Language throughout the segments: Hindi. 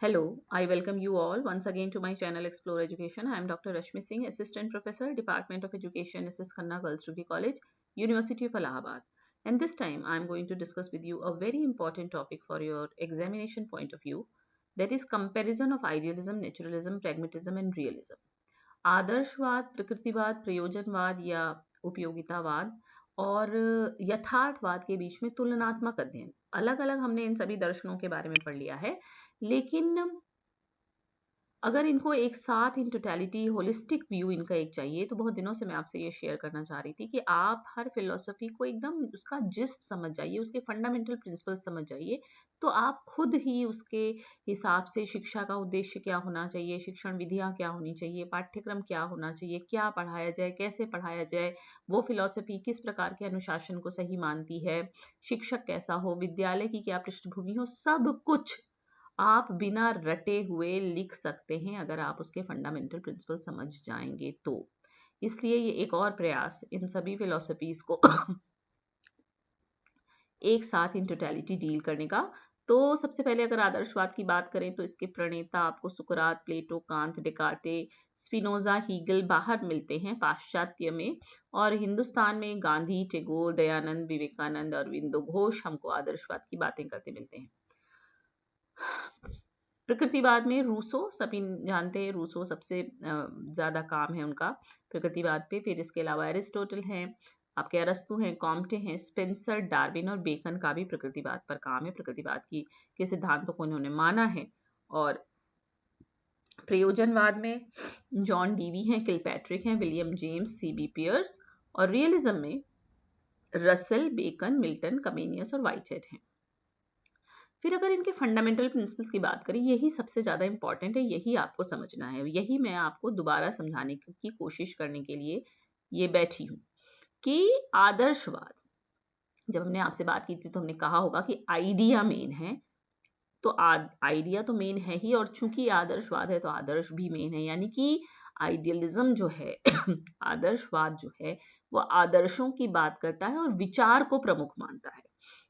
Hello, I welcome you all once again to my channel Explore Education. I am Dr. Rashmi Singh, Assistant Professor, Department of Education, SS Khanna Girls Degree College, University of Allahabad. And this time I am going to discuss with you a very important topic for your examination point of view, that is comparison of idealism, naturalism, pragmatism and realism. आदर्शवाद, प्रकृतिवाद, प्रयोजनवाद या उपयोगितावाद और यथार्थवाद के बीच में तुलनात्मक अध्ययन। अलग अलग हमने इन सभी दर्शनों के बारे में पढ़ लिया है, लेकिन अगर इनको एक साथ इन टोटलिटी होलिस्टिक व्यू इनका एक चाहिए तो बहुत दिनों से मैं आपसे ये शेयर करना चाह रही थी कि आप हर फिलोसफी को एकदम उसका जिस्ट समझ जाइए, उसके फंडामेंटल प्रिंसिपल समझ जाइए, तो आप खुद ही उसके हिसाब से शिक्षा का उद्देश्य क्या होना चाहिए, शिक्षण विधियाँ क्या होनी चाहिए, पाठ्यक्रम क्या होना चाहिए, क्या पढ़ाया जाए, कैसे पढ़ाया जाए, वो फिलोसफी किस प्रकार के अनुशासन को सही मानती है, शिक्षक कैसा हो, विद्यालय की क्या पृष्ठभूमि हो, सब कुछ आप बिना रटे हुए लिख सकते हैं अगर आप उसके फंडामेंटल प्रिंसिपल समझ जाएंगे तो। इसलिए ये एक और प्रयास इन सभी फिलोसफीज को एक साथ इन टोटलिटी डील करने का। तो सबसे पहले अगर आदर्शवाद की बात करें तो इसके प्रणेता आपको सुकरात, प्लेटो, कांत, डेकार्टे, स्पिनोजा, हीगल बाहर मिलते हैं पाश्चात्य में, और हिंदुस्तान में गांधी, टैगोर, दयानंद, विवेकानंद, अरविंदो घोष हमको आदर्शवाद की बातें करते मिलते हैं। प्रकृतिवाद में रूसो, सभी जानते हैं रूसो सबसे ज़्यादा काम है उनका प्रकृतिवाद पे। फिर इसके अलावा एरिस्टोटल हैं, आपके अरस्तु हैं, कॉम्टे हैं, स्पेंसर, डार्विन और बेकन का भी प्रकृतिवाद पर काम है। प्रकृतिवाद की के सिद्धांतों को इन्होंने माना है। और प्रयोजनवाद में जॉन डीवी हैं, किलपैट्रिक हैं, विलियम जेम्स, सीबी पियर्स। और रियलिज्म में रसल, बेकन, मिल्टन, कमेनियस और व्हाइटहेड हैं। फिर अगर इनके फंडामेंटल प्रिंसिपल्स की बात करें, यही सबसे ज़्यादा इंपॉर्टेंट है, यही आपको समझना है, यही मैं आपको दोबारा समझाने की कोशिश करने के लिए ये बैठी हूँ कि आदर्शवाद, जब हमने आपसे बात की थी तो हमने कहा होगा कि आइडिया मेन है, तो आइडिया तो मेन है ही, और चूंकि आदर्शवाद है तो आदर्श भी मेन है, यानी कि आइडियलिज्म जो है आदर्शवाद जो है वो आदर्शों की बात करता है और विचार को प्रमुख मानता है,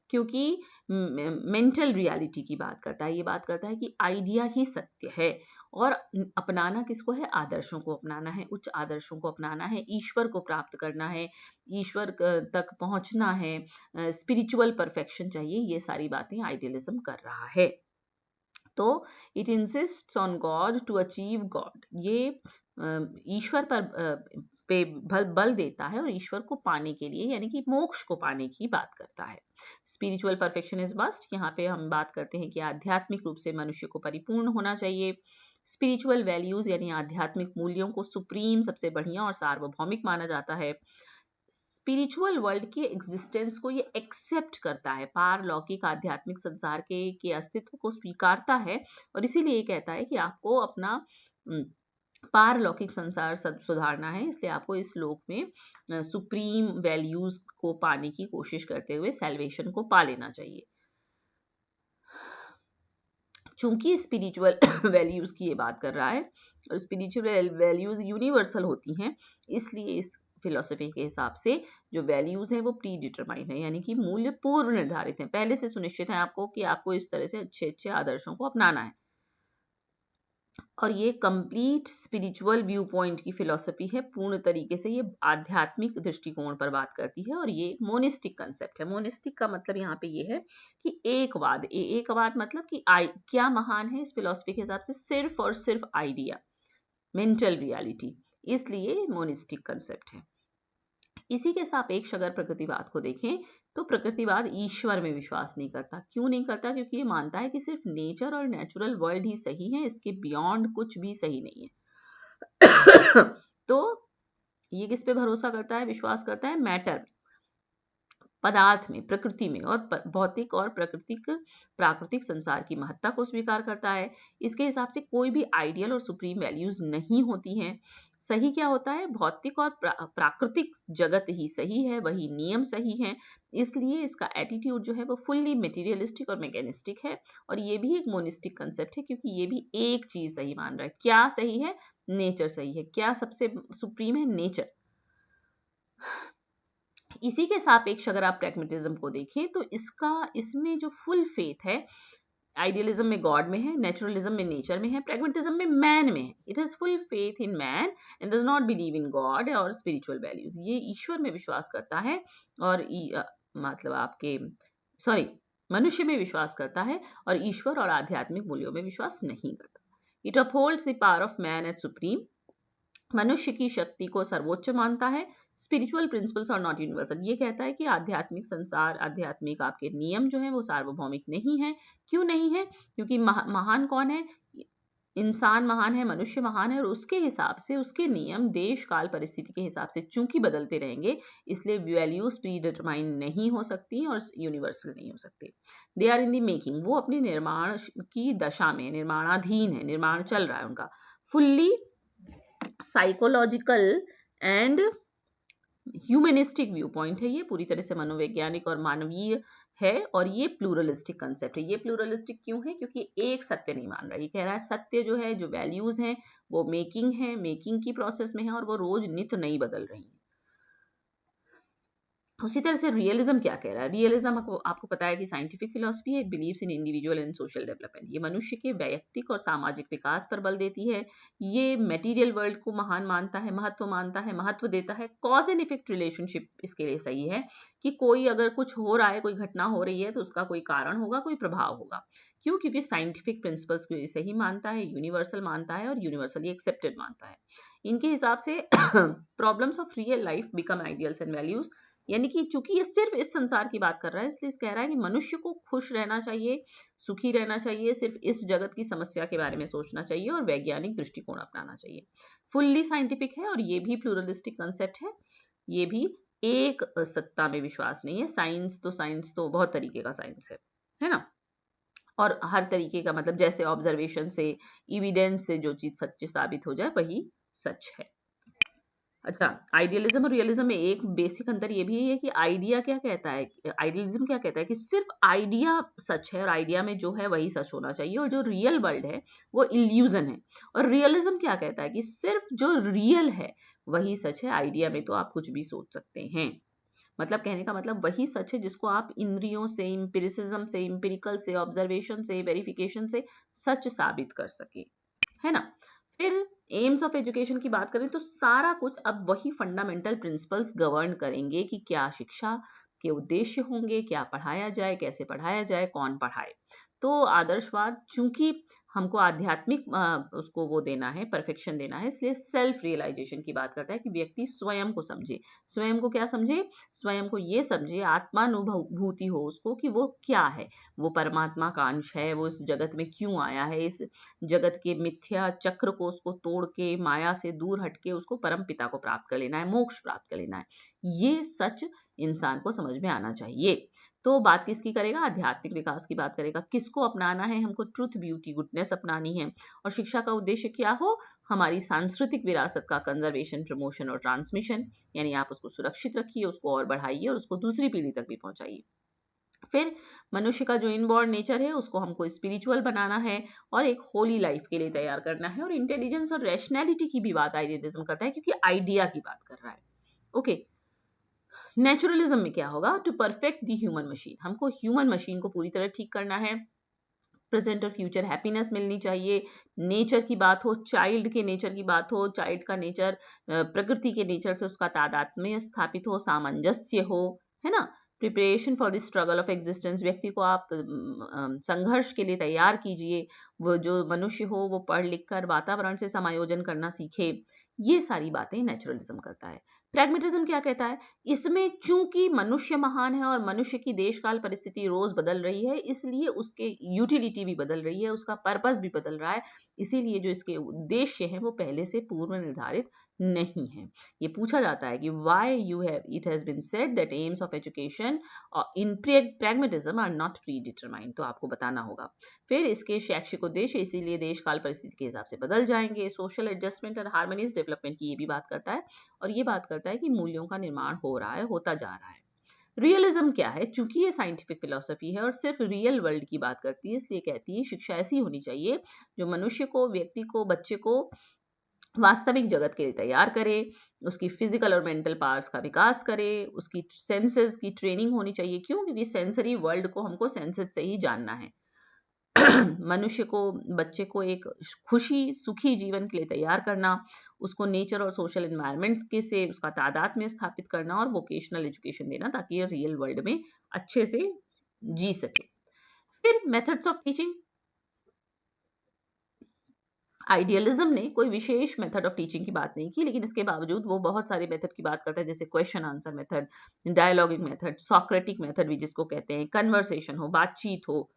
क्योंकि मेंटल रियलिटी की बात करता है। ये बात करता है कि आइडिया ही सत्य है, और अपनाना किसको है? आदर्शों को अपनाना है, उच्च आदर्शों को अपनाना है, ईश्वर को प्राप्त करना है, ईश्वर तक पहुंचना है, स्पिरिचुअल परफेक्शन चाहिए, ये सारी बातें आइडियलिज्म कर रहा है। तो it insists on God to achieve God, ये ईश्वर पर पे बल देता है और ईश्वर को पाने के लिए, यानी कि मोक्ष को पाने की बात करता है। स्पिरिचुअल परफेक्शन इज मस्ट, यहाँ पे हम बात करते हैं कि आध्यात्मिक रूप से मनुष्य को परिपूर्ण होना चाहिए। स्पिरिचुअल वैल्यूज यानी आध्यात्मिक मूल्यों को सुप्रीम, सबसे बढ़िया और सार्वभौमिक माना जाता है। स्पिरिचुअल वर्ल्ड के एग्जिस्टेंस को ये एक्सेप्ट करता है, पारलौकिक आध्यात्मिक संसार के अस्तित्व को स्वीकारता है, और इसीलिए ये कहता है कि आपको अपना पारलौकिक संसार सुधारना है, इसलिए आपको इस लोक में सुप्रीम वैल्यूज को पाने की कोशिश करते हुए सैल्वेशन को पा लेना चाहिए। चूंकि स्पिरिचुअल वैल्यूज की ये बात कर रहा है और स्पिरिचुअल वैल्यूज यूनिवर्सल होती हैं, इसलिए इस फिलोसफी के हिसाब से जो वैल्यूज हैं वो प्री डिटरमाइंड है, यानी कि मूल्य पूर्व निर्धारित हैं, पहले से सुनिश्चित है आपको कि आपको इस तरह से अच्छे अच्छे आदर्शों को अपनाना है। और ये कंप्लीट स्पिरिचुअल व्यू पॉइंट की फिलॉसफी है, पूर्ण तरीके से ये आध्यात्मिक दृष्टिकोण पर बात करती है, और ये मोनिस्टिक कंसेप्ट है। मोनिस्टिक का मतलब यहाँ पे ये है कि एकवाद, एकवाद मतलब कि क्या महान है इस फिलॉसफी के हिसाब से? सिर्फ और सिर्फ आइडिया, मेंटल रियलिटी, इसलिए मोनिस्टिक कंसेप्ट है। इसी के सापेक्ष अगर प्रकृतिवाद को देखें तो प्रकृतिवाद ईश्वर में विश्वास नहीं करता। क्यों नहीं करता? क्योंकि ये मानता है कि सिर्फ नेचर और नेचुरल वर्ल्ड ही सही है, इसके बियॉन्ड कुछ भी सही नहीं है। तो ये किस पे भरोसा करता है, विश्वास करता है? मैटर, पदार्थ में, प्रकृति में, और भौतिक और प्राकृतिक संसार की महत्ता को स्वीकार करता है। इसके हिसाब से कोई भी आइडियल और सुप्रीम वैल्यूज नहीं होती हैं। सही क्या होता है? भौतिक और प्राकृतिक जगत ही सही है, वही नियम सही है। इसलिए इसका एटीट्यूड जो है वो फुल्ली मटेरियलिस्टिक और मैकेनिस्टिक है, और ये भी एक मोनिस्टिक कंसेप्ट है, क्योंकि ये भी एक चीज सही मान रहा है। क्या सही है? नेचर सही है। क्या सबसे सुप्रीम है? नेचर। इसी के सापेक्ष अगर आप प्रैग्मेटिज्म को देखें तो इसमें जो फुल फेथ है आइडियलिज्म में गॉड में है, नेचुरलिज्म में नेचर में है, प्रैग्मेटिज्म में मैन में है। It has full faith in man and does not believe in God और स्पिरिचुअल वैल्यूज। ये ईश्वर में विश्वास करता है और मतलब आपके सॉरी मनुष्य में विश्वास करता है और ईश्वर और आध्यात्मिक मूल्यों में विश्वास नहीं करता। It upholds the power of man at supreme, मनुष्य की शक्ति को सर्वोच्च मानता है। Spiritual principles are not universal, ये कहता है कि आध्यात्मिक संसार, आध्यात्मिक आपके नियम जो है वो सार्वभौमिक नहीं है। क्यों नहीं है? क्योंकि महान कौन है? इंसान महान है, मनुष्य महान है और उसके हिसाब से उसके नियम देश काल परिस्थिति के हिसाब से चूंकि बदलते रहेंगे, इसलिए वैल्यूज प्री डिटरमाइन नहीं हो सकती और यूनिवर्सल नहीं हो सकती। They are in the making, वो अपने निर्माण की दशा में, निर्माणाधीन है, निर्माण चल रहा है उनका। Fully psychological and humanistic view point है, ये पूरी तरह से मनोवैज्ञानिक और मानवीय है और ये प्लूरलिस्टिक कंसेप्ट है। ये प्लूरलिस्टिक क्यों है? क्योंकि एक सत्य नहीं मान रहा, ये कह रहा है सत्य जो है, जो वैल्यूज हैं वो मेकिंग है, मेकिंग की प्रोसेस में है और वो रोज नित नई बदल रही है। उसी तरह से रियलिज्म क्या कह रहा है? रियलिज्म आपको पता है कि साइंटिफिक फिलॉसफी है, it believes in individual and social development. ये मनुष्य के वैयक्तिक और सामाजिक विकास पर बल देती है। ये मटेरियल वर्ल्ड को महान मानता है, महत्व देता है। कॉज एंड इफेक्ट रिलेशनशिप इसके लिए सही है कि कोई अगर कुछ हो रहा है, कोई घटना हो रही है तो उसका कोई कारण होगा, कोई प्रभाव होगा। क्यों? क्योंकि साइंटिफिक प्रिंसिपल्स को सही मानता है, यूनिवर्सल मानता है और यूनिवर्सली एक्सेप्टेड मानता है। इनके हिसाब से problems of real life become ideals and values, यानी कि चूंकि ये सिर्फ इस संसार की बात कर रहा है, इसलिए कह रहा है कि मनुष्य को खुश रहना चाहिए, सुखी रहना चाहिए, सिर्फ इस जगत की समस्या के बारे में सोचना चाहिए और वैज्ञानिक दृष्टिकोण अपनाना चाहिए। फुल्ली साइंटिफिक है और ये भी प्लूरलिस्टिक कंसेप्ट है। ये भी एक सत्ता में विश्वास नहीं है। साइंस तो बहुत तरीके का साइंस है ना, और हर तरीके का मतलब जैसे ऑब्जर्वेशन से, एविडेंस से जो चीज सच्ची साबित हो जाए वही सच है। अच्छा, आइडियलिज्म और रियलिज्म में एक बेसिक अंतर ये भी है कि आइडिया क्या कहता है, आइडियलिज्म क्या कहता है कि सिर्फ आइडिया सच है और आइडिया में जो है वही सच होना चाहिए और जो रियल वर्ल्ड है वो इल्यूजन है। और रियलिज्म क्या कहता है कि सिर्फ जो रियल है वही सच है, आइडिया में तो आप कुछ भी सोच सकते हैं। मतलब कहने का मतलब वही सच है जिसको आप इंद्रियों से, इंपिरिसिज्म से, इंपिरिकल से, ऑब्जर्वेशन से, वेरिफिकेशन से सच साबित कर सके, है ना। फिर एम्स ऑफ एजुकेशन की बात करें तो सारा कुछ अब वही फंडामेंटल प्रिंसिपल्स गवर्न करेंगे कि क्या शिक्षा के उद्देश्य होंगे, क्या पढ़ाया जाए, कैसे पढ़ाया जाए, कौन पढ़ाए। तो आदर्शवाद चूंकि हमको आध्यात्मिक उसको वो देना है, परफेक्शन देना है, इसलिए सेल्फ रियलाइजेशन की बात करता है कि व्यक्ति स्वयं को समझे। स्वयं को क्या समझे? स्वयं को ये समझे, आत्मानुभूति हो उसको कि वो क्या है, वो परमात्मा का अंश है, वो इस जगत में क्यों आया है, इस जगत के मिथ्या चक्र को उसको तोड़ के, माया से दूर हटके उसको परम पिता को प्राप्त कर लेना है, मोक्ष प्राप्त कर लेना है। ये सच इंसान को समझ में आना चाहिए। तो बात किसकी करेगा? आध्यात्मिक विकास की बात करेगा। किसको अपनाना है? हमको ट्रुथ, ब्यूटी, गुडनेस अपनानी है। और शिक्षा का उद्देश्य क्या हो? हमारी सांस्कृतिक विरासत का कंजर्वेशन, प्रमोशन और ट्रांसमिशन, यानी आप उसको सुरक्षित रखिए, उसको और बढ़ाइए और उसको दूसरी पीढ़ी तक भी पहुंचाइए। फिर मनुष्य का जो इनबॉर्न नेचर है उसको हमको स्पिरिचुअल बनाना है और एक होली लाइफ के लिए तैयार करना है। और इंटेलिजेंस और रैशनैलिटी की भी बात आइडियलिज्म करता है क्योंकि आइडिया की बात कर रहा है। ओके, नेचुरलिज्म में क्या होगा? To perfect the human machine, हमको ह्यूमन मशीन को पूरी तरह ठीक करना है। प्रेजेंट और फ्यूचर हैप्पीनेस मिलनी चाहिए। नेचर की बात हो, चाइल्ड के नेचर की बात हो, चाइल्ड का नेचर प्रकृति के नेचर से उसका तादात्म्य स्थापित हो, सामंजस्य हो, है ना। Preparation for the struggle of existence, व्यक्ति को आप संघर्ष के लिए तैयार कीजिए। वो जो मनुष्य हो वो पढ़ लिख कर वातावरण से समायोजन करना सीखे। ये सारी बातें नेचुरलिज्म करता है। प्रैग्मेटिज्म क्या कहता है? इसमें चूंकि मनुष्य महान है और मनुष्य की देशकाल परिस्थिति रोज बदल रही है, इसलिए उसके यूटिलिटी भी बदल रही है, उसका पर्पस भी बदल रहा है, इसीलिए जो इसके उद्देश्य हैं वो पहले से पूर्व निर्धारित नहीं है। ये पूछा जाता है कि why it has been said that aims of education in pragmatism are not predetermined, तो आपको बताना होगा। फिर इसके शैक्षिक उद्देश्य इसीलिए देशकाल परिस्थिति के हिसाब से बदल जाएंगे। सोशल एडजस्टमेंट और हार्मोनियस डेवलपमेंट की ये भी बात करता है और ये बात करता है कि मूल्यों का निर्माण हो रहा है, होता जा रहा है। रियलिज्म क्या है? चूंकि ये साइंटिफिक फिलोसफी है और सिर्फ रियल वर्ल्ड की बात करती है, इसलिए कहती है शिक्षा ऐसी होनी चाहिए जो मनुष्य को, व्यक्ति को, बच्चे को वास्तविक जगत के लिए तैयार करे, उसकी फिजिकल और मेंटल पावर्स का विकास करे, उसकी सेंसेस की ट्रेनिंग होनी चाहिए। क्यों? क्योंकि सेंसरी वर्ल्ड को हमको सेंसेस से ही जानना है। मनुष्य को, बच्चे को एक खुशी सुखी जीवन के लिए तैयार करना, उसको नेचर और सोशल एनवायरनमेंट के से उसका तादाद में स्थापित करना और वोकेशनल एजुकेशन देना ताकि ये रियल वर्ल्ड में अच्छे से जी सके। फिर मेथड्स ऑफ टीचिंग। आइडियलिज्म ने कोई विशेष मेथड ऑफ टीचिंग की बात नहीं की, लेकिन इसके बावजूद वो बहुत सारे मेथड की बात करता है, जैसे question answer method, dialoguing method, Socratic method भी जिसको कहते हैं, कन्वर्सेशन हो, बातचीत हो,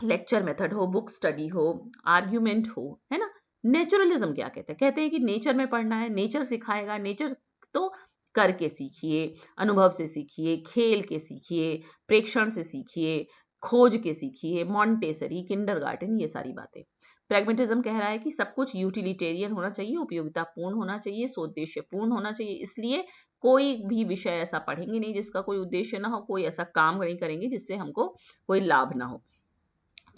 लेक्चर मेथड हो, बुक स्टडी हो, आर्ग्यूमेंट हो, है ना। नेचुरलिज्म क्या कहते हैं? कहते हैं कि नेचर में पढ़ना है, नेचर सिखाएगा, नेचर तो करके सीखिए, अनुभव से सीखिए, खेल के सीखिए, प्रेक्षण से सीखिए, खोज के सीखिए, मॉन्टेसरी, किंडरगार्टन, ये सारी बातें। प्रैग्मेटिज्म कह रहा है कि सब कुछ यूटिलिटेरियन होना चाहिए, उपयोगितापूर्ण होना चाहिए, सोद्देश्यपूर्ण होना चाहिए, इसलिए कोई भी विषय ऐसा पढ़ेंगे नहीं जिसका कोई उद्देश्य ना हो, कोई ऐसा काम नहीं करेंगे जिससे हमको कोई लाभ ना हो।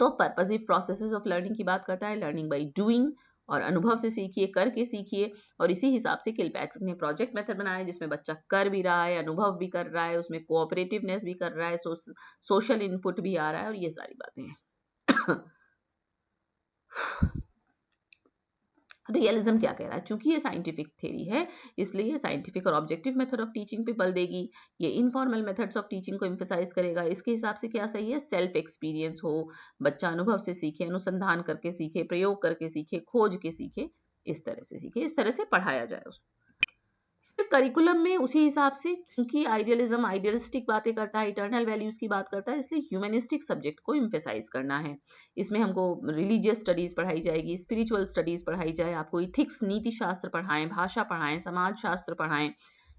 तो पर्पसिव प्रोसेसेस ऑफ लर्निंग की बात करता है, लर्निंग बाय डूइंग, और अनुभव से सीखिए, करके सीखिए। और इसी हिसाब से किलपैट्रिक ने प्रोजेक्ट मेथड बनाया जिसमें बच्चा कर भी रहा है, अनुभव भी कर रहा है, उसमें कोऑपरेटिवनेस भी कर रहा है, सोशल इनपुट भी आ रहा है, और ये सारी बातें हैं। रियलिज्म क्या कह रहा है? चूंकि ये साइंटिफिक थ्योरी है, इसलिए साइंटिफिक और ऑब्जेक्टिव मेथड ऑफ टीचिंग पे बल देगी। ये इनफॉर्मल मेथड्स ऑफ टीचिंग को एम्फेसाइज करेगा। इसके हिसाब से क्या सही है? सेल्फ एक्सपीरियंस हो, बच्चा अनुभव से सीखे, अनुसंधान करके सीखे, प्रयोग करके सीखे, खोज के सीखे, इस तरह से सीखे, इस तरह से पढ़ाया जाए उसको। फिर करिकुलम में उसी हिसाब से, क्योंकि आइडियलिज्म आइडियलिस्टिक बातें करता है, इटर्नल वैल्यूज की बात करता है, इसलिए ह्यूमनिस्टिक सब्जेक्ट को एम्फेसाइज करना है। इसमें हमको रिलीजियस स्टडीज पढ़ाई जाएगी, स्पिरिचुअल स्टडीज पढ़ाई जाए, आपको इथिक्स नीति शास्त्र पढ़ाएं, भाषा पढ़ाएं, समाज शास्त्र पढ़ाएं,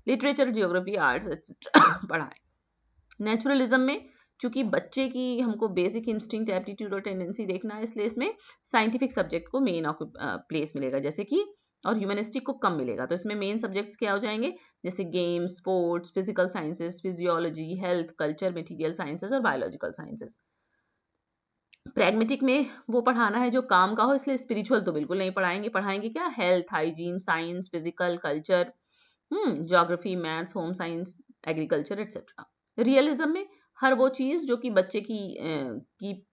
लिटरेचर, जियोग्राफी, आर्ट्स एक्सेट्रा पढ़ाएं। नेचुरलिज्म में चूंकि बच्चे की हमको बेसिक इंस्टिंक्ट, एप्टीट्यूड और टेंडेंसी देखना है, इसलिए इसमें साइंटिफिक सब्जेक्ट को मेन प्लेस मिलेगा, जैसे कि, और ह्यूमनिस्टिक को कम मिलेगा। तो इसमें मेन सब्जेक्ट्स क्या हो जाएंगे? जैसे games, sports, physical sciences, physiology, health, culture, material sciences और बायोलॉजिकल साइंसेस। प्रैग्मेटिक में वो पढ़ाना है जो काम का हो, इसलिए स्पिरिचुअल तो बिल्कुल नहीं पढ़ाएंगे। पढ़ाएंगे क्या? Health, hygiene, science, physical, culture, geography, maths, home science, agriculture etcetera. Realism में हर वो चीज जो कि बच्चे की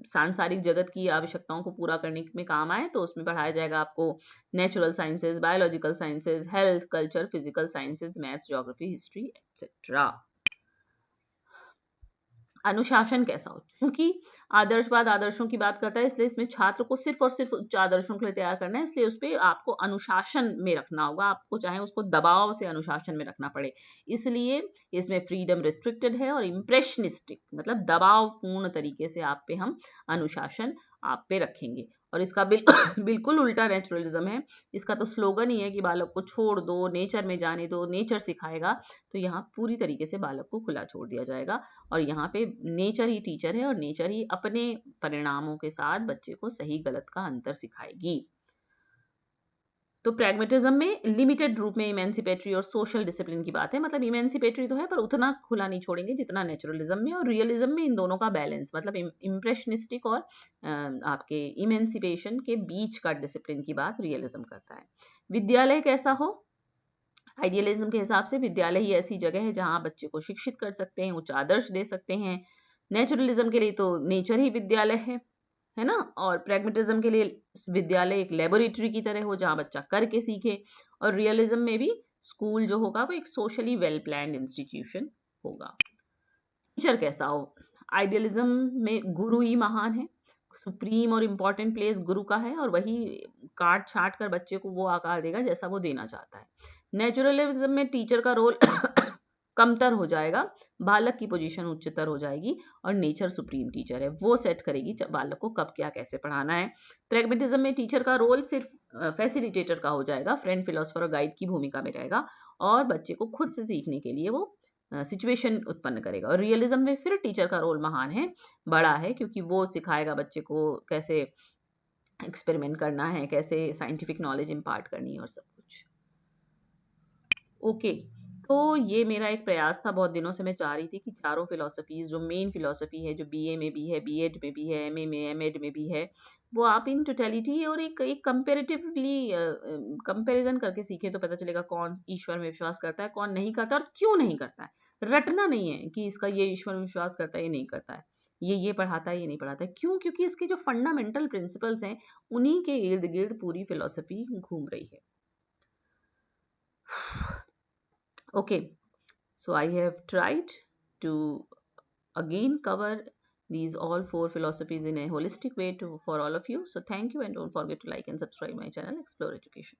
सांसारिक जगत की आवश्यकताओं को पूरा करने में काम आए, तो उसमें पढ़ाया जाएगा आपको natural sciences, biological sciences, health, culture, physical sciences, maths, geography, history etcetera. अनुशासन कैसा हो? क्योंकि आदर्शवाद आदर्शों की बात करता है, इसलिए इसमें छात्र को सिर्फ और सिर्फ उच्च आदर्शों के लिए तैयार करना है, इसलिए उस पर आपको अनुशासन में रखना होगा, आपको चाहे उसको दबाव से अनुशासन में रखना पड़े, इसलिए इसमें फ्रीडम रिस्ट्रिक्टेड है। और इम्प्रेशनिस्टिक मतलब दबाव पूर्ण तरीके से आप पे हम अनुशासन आप पे रखेंगे। और इसका बिल्कुल उल्टा नेचुरलिज्म है। इसका तो स्लोगन ही है कि बालक को छोड़ दो, नेचर में जाने दो, नेचर सिखाएगा। तो यहाँ पूरी तरीके से बालक को खुला छोड़ दिया जाएगा, और यहाँ पे नेचर ही टीचर है, और नेचर ही अपने परिणामों के साथ बच्चे को सही गलत का अंतर सिखाएगी। तो प्रैग्मेटिज्म में लिमिटेड रूप में इमेंसिपेटरी और सोशल डिसिप्लिन की बात है, मतलब इमेंसिपेटरी तो है पर उतना खुला नहीं छोड़ेंगे जितना नेचुरलिज्म में। और रियलिज्म में इन दोनों का बैलेंस, मतलब इम्प्रेशनिस्टिक और आपके इमेंसिपेशन के बीच का डिसिप्लिन की बात रियलिज्म करता है। विद्यालय कैसा हो? आइडियलिज्म के हिसाब से विद्यालय ही ऐसी जगह है जहां बच्चे को शिक्षित कर सकते हैं, उच्च आदर्श दे सकते हैं। नेचुरलिज्म के लिए तो नेचर ही विद्यालय है ना। और प्रैग्मेटिज्म के लिए विद्यालय एक लेबोरेटरी की तरह हो जहां बच्चा करके सीखे। और रियलिज्म में भी स्कूल जो होगा वो एक सोशली वेल प्लान्ड इंस्टीट्यूशन होगा। टीचर कैसा हो? आइडियलिज्म में गुरु ही महान है, सुप्रीम और इम्पोर्टेंट प्लेस गुरु का है, और वही काट छाट कर बच्चे को वो आकार देगा जैसा वो देना चाहता है। नेचुरलिज्म में टीचर का रोल कमतर हो जाएगा, बालक की पोजीशन उच्चतर हो जाएगी, और नेचर सुप्रीम टीचर है, वो सेट करेगी बालक को कब क्या कैसे पढ़ाना है। प्रैग्मेटिज्म में टीचर का रोल सिर्फ फैसिलिटेटर का हो जाएगा, फ्रेंड, फिलोसफर और गाइड की भूमिका में रहेगा, और बच्चे को खुद से सीखने के लिए वो सिचुएशन उत्पन्न करेगा। और रियलिज्म में फिर टीचर का रोल महान है, बड़ा है, क्योंकि वो सिखाएगा बच्चे को कैसे एक्सपेरिमेंट करना है, कैसे साइंटिफिक नॉलेज इम्पार्ट करनी है, और सब कुछ। ओके, तो ये मेरा एक प्रयास था, बहुत दिनों से मैं चाह रही थी कि चारों फिलोसफीज जो मेन फिलोसफी है, जो बीए में भी है, बीएड में भी है, एमए में, एमएड में भी है, वो आप इन टोटलिटी और एक कंपेरेटिवली कंपैरिजन करके सीखे, तो पता चलेगा कौन ईश्वर में विश्वास करता है, कौन नहीं करता, और क्यों नहीं करता है। रटना नहीं है कि इसका ये ईश्वर में विश्वास करता है, ये नहीं करता है। ये पढ़ाता है, ये नहीं पढ़ाता है। क्यों? क्योंकि इसके जो फंडामेंटल प्रिंसिपल्स हैं उन्हीं के इर्द गिर्द पूरी फिलोसफी घूम रही है। Okay, so I have tried to again cover these all four philosophies in a holistic way to for all of you. So thank you, and don't forget to like and subscribe my channel Explore Education.